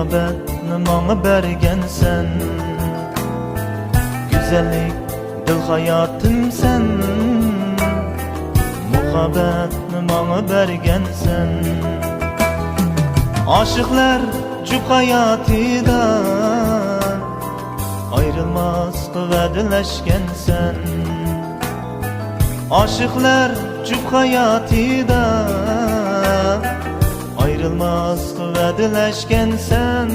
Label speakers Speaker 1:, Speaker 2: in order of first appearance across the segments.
Speaker 1: muhabbetni manga bergensen. Güzellik dil hayatım sen, muhabbetni manga bergensen. Aşıklar cüp hayatida ayrılmaz vedileşkensen. Aşıklar cüp hayatida ayrılmaz vedileşkensen.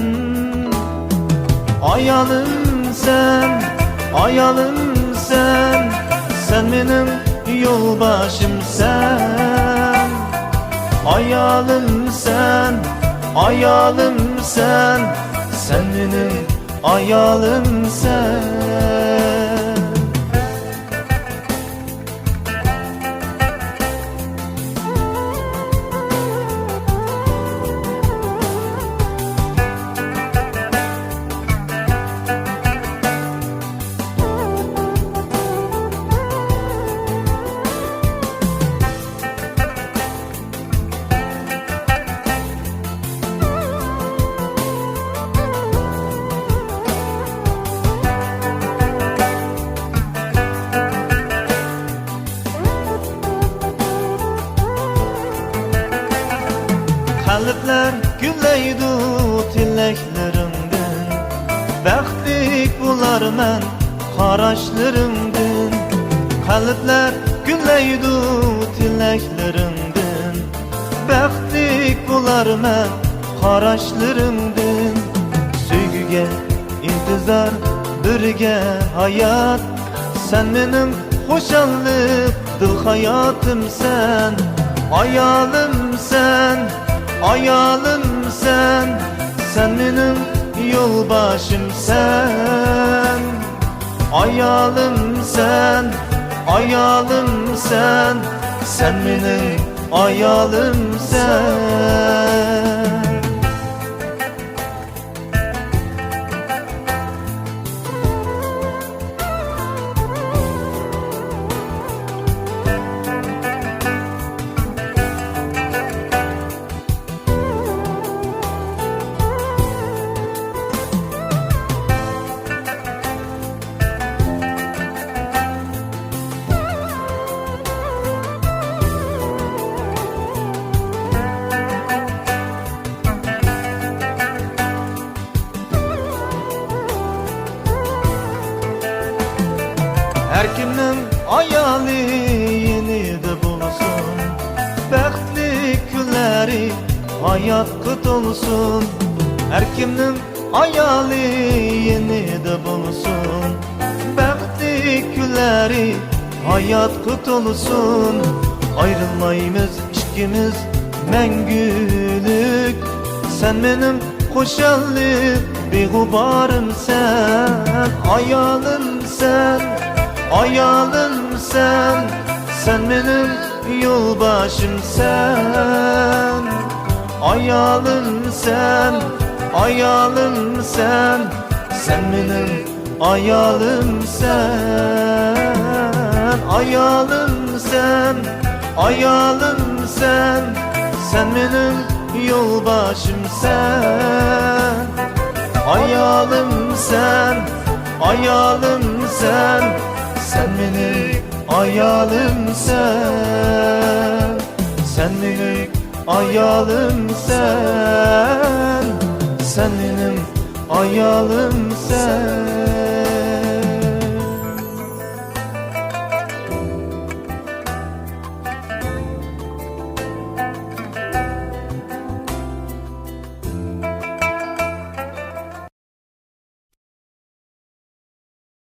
Speaker 1: Ayalım sen, ayalım sen, sen benim yolbaşımsen. Ayalım sen, ayalım sen, sen benim ayalım sen. Kalpler gülleydi tileklerimden, bəxtlik bular mən qaraşlarımdan. Kalpler gülleydi tileklerimden, bəxtlik bular mən qaraşlarımdan. Söygüge intizar, birge hayat, sen benim hoşallık dil hayatım sen. Ayalım sen, ayalım sen, sen benim yolbaşım sen. Ayalım sen, ayalım sen, sen benim ayalım sen. Her kimnin ayali yenide bulsun, bəxtli günleri hayat kıt olsun. Her kimnin ayali yenide bulsun, bəxtli günleri hayat kıt olsun. Ayrılmayımız işkimiz məngülük, sen benim hoşallık bir gubarım sen. Ayalım sen, ayalım sen, sen benim yolbaşım sen. Ayalım sen, ayalım sen, sen benim ayalım sen. Ayalım sen, ayalım sen, sen benim yolbaşım sen. Ayalım sen, ayalım sen, sen benim ayalım sen. Sen benim ayalım sen, sen benim ayalım sen.